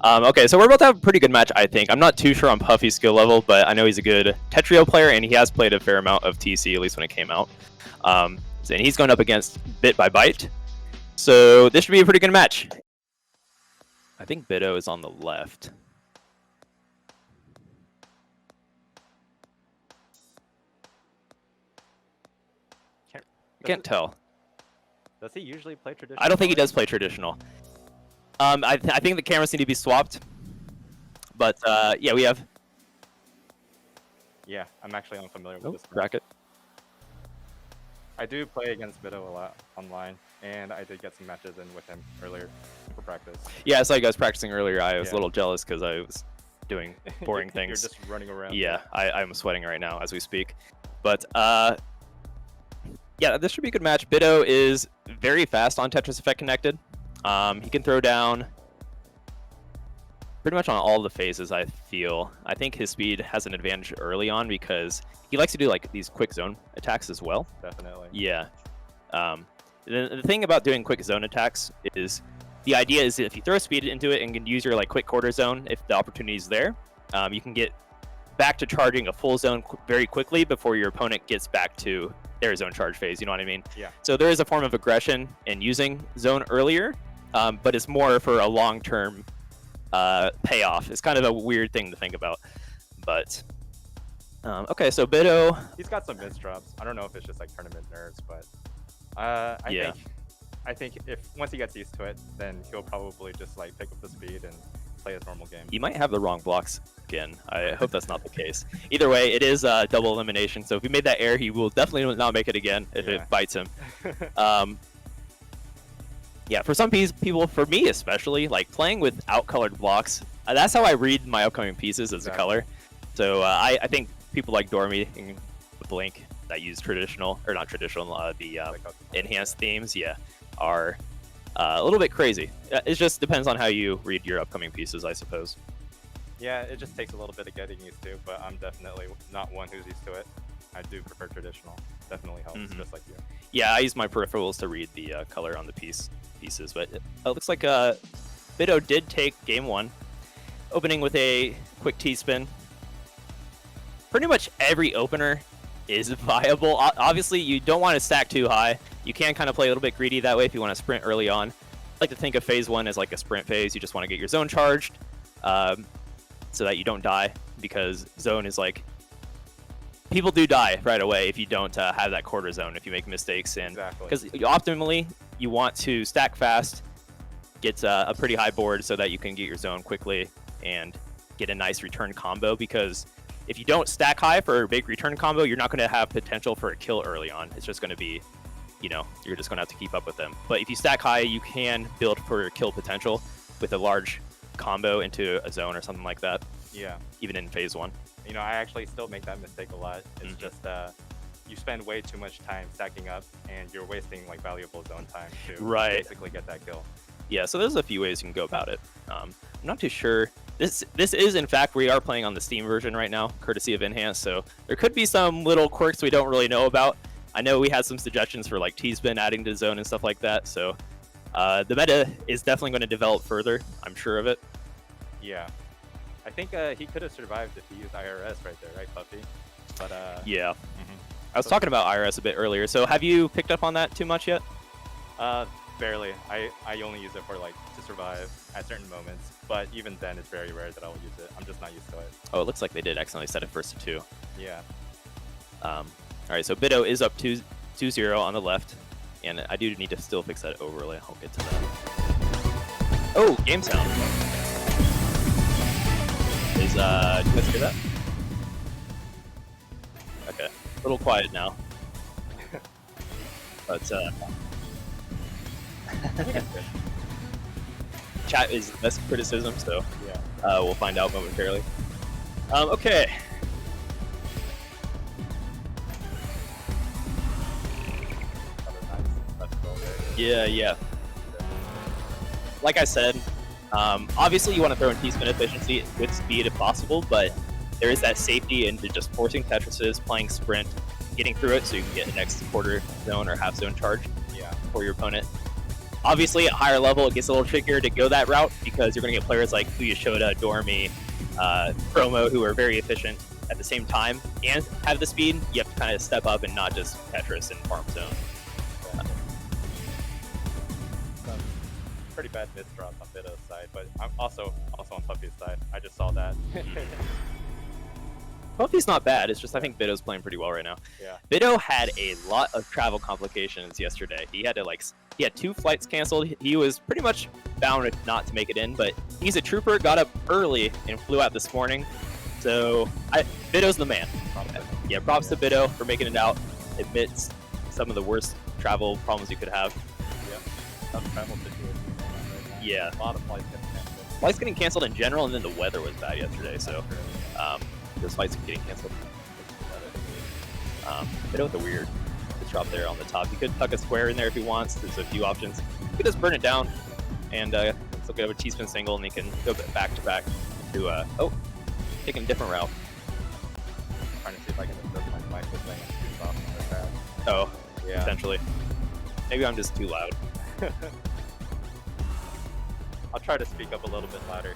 Okay, so we're about to have a pretty good match, I think. I'm not too sure on Puffy's skill level, but I know he's a good Tetrio player, and he has played a fair amount of TC, at least when it came out. And he's going up against Bit by Byte. So this should be a pretty good match. I think Bitto is on the left. I can't tell. Does he usually play traditional? I don't think he does play traditional. I think the cameras need to be swapped. But yeah, we have. Yeah, I'm actually unfamiliar with this bracket. I do play against Bitto a lot online, and I did get some matches in with him earlier for practice. Yeah, I saw you guys practicing earlier. I was a little jealous because I was doing boring things. You're just running around. Yeah, I'm sweating right now as we speak. But yeah, this should be a good match. Bitto is very fast on Tetris Effect Connected. He can throw down pretty much on all the phases, I feel. I think his speed has an advantage early on because he likes to do like these quick zone attacks as well. Definitely. Yeah. The thing about doing quick zone attacks is the idea is if you throw speed into it and can use your like quick quarter zone, if the opportunity is there, you can get back to charging a full zone very quickly before your opponent gets back to their zone charge phase. You know what I mean? Yeah. So there is a form of aggression in using zone earlier, but it's more for a long-term payoff. It's kind of a weird thing to think about, but okay. So Bitto, he's got some misdrops. I don't know if it's just like tournament nerves, but I think if once he gets used to it, then he'll probably just like pick up the speed and play his normal game. He might have the wrong blocks again. I hope that's not the case. Either way, it is double elimination. So if he made that error, he will definitely not make it again if it bites him. Yeah, for some people, for me especially, like playing without colored blocks, that's how I read my upcoming pieces as a color. So I think people like Dormy and Blink that use traditional, or not traditional, the enhanced themes, are a little bit crazy. It just depends on how you read your upcoming pieces, I suppose. Yeah, it just takes a little bit of getting used to, but I'm definitely not one who's used to it. I do prefer traditional. Definitely helps, just like you. Yeah, I use my peripherals to read the color on the pieces, but it looks like Bitto did take game one, opening with a quick T-spin. Pretty much every opener is viable. Obviously, you don't want to stack too high. You can kind of play a little bit greedy that way if you want to sprint early on. I like to think of phase one as like a sprint phase. You just want to get your zone charged so that you don't die, because zone is like, people do die right away if you don't have that quarter zone, if you make mistakes. And because optimally, you want to stack fast, get a pretty high board so that you can get your zone quickly and get a nice return combo, because if you don't stack high for a big return combo, you're not going to have potential for a kill early on. It's just going to be, you know, you're just going to have to keep up with them. But if you stack high, you can build for your kill potential with a large combo into a zone or something like that. Yeah. Even in phase one. You know, I actually still make that mistake a lot. It's just you spend way too much time stacking up, and you're wasting like valuable zone time to basically get that kill. Yeah, so there's a few ways you can go about it. I'm not too sure. This is, in fact, we are playing on the Steam version right now, courtesy of Enhanced, so there could be some little quirks we don't really know about. I know we had some suggestions for like T-spin adding to zone and stuff like that, so the meta is definitely going to develop further. I'm sure of it. Yeah. I think he could have survived if he used IRS right there, right, Puffy? But yeah. I was talking about IRS a bit earlier, so have you picked up on that too much yet? Barely. I only use it for like to survive at certain moments, but even then it's very rare that I'll use it. I'm just not used to it. Oh, it looks like they did accidentally set it first to 2. Yeah. All right, so Bitto is up 2-0 on the left, and I do need to still fix that overlay. I'll get to that. Oh, game sound. Do you guys hear that? Okay, a little quiet now. But chat is the best criticism, so we'll find out momentarily. Okay. Yeah. Like I said, obviously you want to throw in T-spin efficiency with speed if possible, but there is that safety into just forcing Tetrises, playing sprint, getting through it so you can get the next quarter zone or half zone charge for your opponent. Obviously, at higher level, it gets a little trickier to go that route because you're going to get players like Fuyashoda, Dormy, Promo, who are very efficient at the same time and have the speed. You have to kind of step up and not just Tetris and farm zone. Pretty bad mid drops on Bitto's side, but I'm also on Puffy's side. I just saw that. Puffy's not bad. It's just I think Bitto's playing pretty well right now. Yeah. Bitto had a lot of travel complications yesterday. He had to he had 2 flights canceled. He was pretty much bound not to make it in, but he's a trooper. Got up early and flew out this morning. So Bitto's the man. Yeah, props to Bitto for making it out amidst some of the worst travel problems you could have. Yeah. Tough travel situation. Yeah. A lot of flights getting canceled. Flights getting canceled in general, and then the weather was bad yesterday, so those flights are getting canceled. Bitto with a weird drop there on the top. He could tuck a square in there if he wants. There's a few options. He could just burn it down, and still get a T-spin single, and he can go back to back to taking a different route. Trying to see if I can adjust my mic thing and shoot off on the pad. Oh, yeah. Potentially. Maybe I'm just too loud. I'll try to speak up a little bit louder.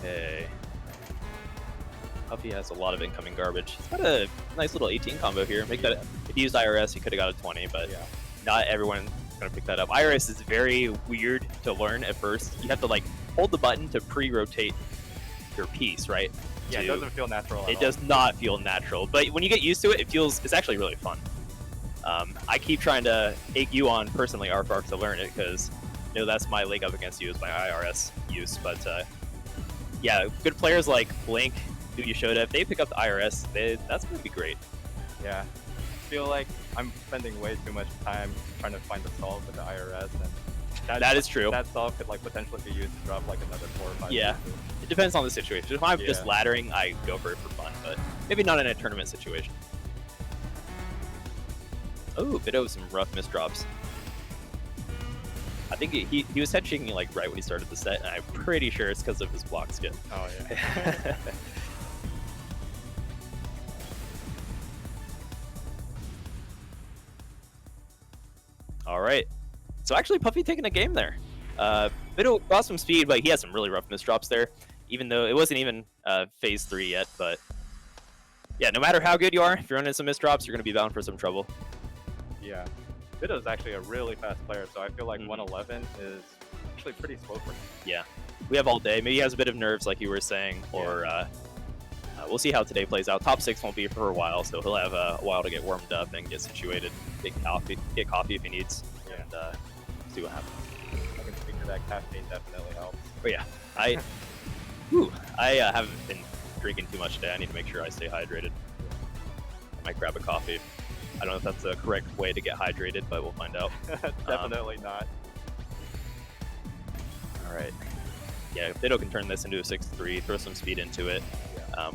Hey. Puffy has a lot of incoming garbage. He's got a nice little 18 combo here. Make that. If he used IRS, he could have got a 20, but not everyone's gonna pick that up. IRS is very weird to learn at first. You have to like hold the button to pre-rotate your piece, right? Yeah, it doesn't feel natural at all. It does not feel natural, but when you get used to it, it's actually really fun. I keep trying to egg you on personally, Arfark, to learn it because that's my leg up against you is my IRS use. But yeah, good players like Blink, who you showed up, they pick up the IRS. That's gonna be great. Yeah, I feel like I'm spending way too much time trying to find the solve with the IRS, and that is true. That solve could like potentially be used to drop like another 4 or 5. Yeah, pieces. It depends on the situation. If I'm just laddering, I go for it for fun, but maybe not in a tournament situation. Oh, Bitto with some rough misdrops. I think he was head shaking like right when he started the set, and I'm pretty sure it's because of his block skip. Oh yeah. All right. So actually, Puffy taking a game there. Bitto got some speed, but he had some really rough misdrops there, even though it wasn't even phase 3 yet. But yeah, no matter how good you are, if you're running some misdrops, you're going to be bound for some trouble. Yeah. Bitto is actually a really fast player, so I feel like 111 is actually pretty slow for him. Yeah. We have all day. Maybe he has a bit of nerves, like you were saying, or we'll see how today plays out. Top 6 won't be for a while, so he'll have a while to get warmed up and get situated, get coffee if he needs, and see what happens. I can speak to that. Caffeine definitely helps. But yeah, I haven't been drinking too much today. I need to make sure I stay hydrated. I might grab a coffee. I don't know if that's the correct way to get hydrated, but we'll find out. Definitely not. All right. Yeah, Bitto can turn this into a 6-3, throw some speed into it. I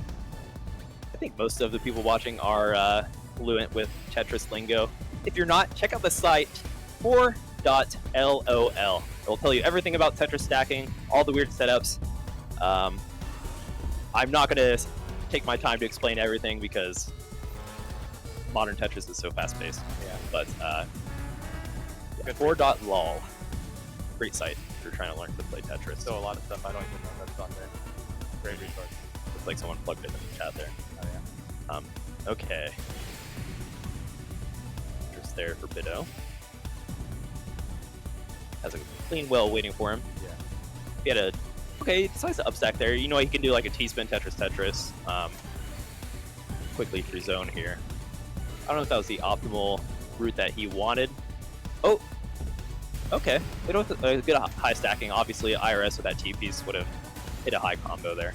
think most of the people watching are fluent with Tetris lingo. If you're not, check out the site 4.lol. It will tell you everything about Tetris stacking, all the weird setups. I'm not going to take my time to explain everything because modern Tetris is so fast-paced. Yeah. But 4.lol. Great site if you're trying to learn to play Tetris. So a lot of stuff I don't even know that's on there. Great resource. Looks like someone plugged it in the chat there. Oh yeah. Okay. Just there for Bitto. Has a clean well waiting for him. Yeah. He had he decides to upstack there. You know, he can do like a T-spin Tetris. Quickly through zone here. I don't know if that was the optimal route that he wanted. Oh, okay. With a good high stacking, obviously IRS with that T piece would have hit a high combo there.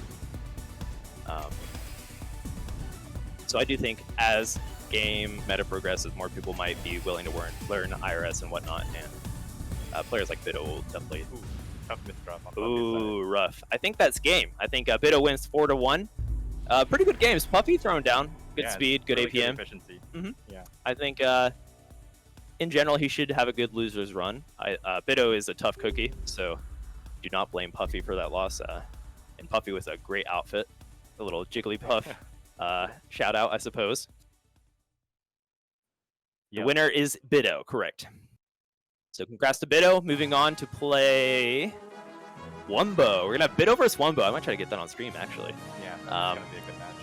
So I do think as game meta progresses, more people might be willing to learn IRS and whatnot, and players like Bitto will definitely. Ooh, tough misdrop on Puffy's Ooh, side. rough. I think that's game. I think Bitto wins 4-1. Pretty good games. Puffy thrown down. Good speed, good really APM. Good efficiency. Yeah. I think in general he should have a good loser's run. Bitto is a tough cookie, so do not blame Puffy for that loss. And Puffy with a great outfit, a little Jigglypuff shout out, I suppose. Yep. The winner is Bitto, correct. So congrats to Bitto. Moving on to play Wumbo. We're gonna have Bitto versus Wumbo. I might try to get that on stream actually. Yeah, it's gonna be a good match.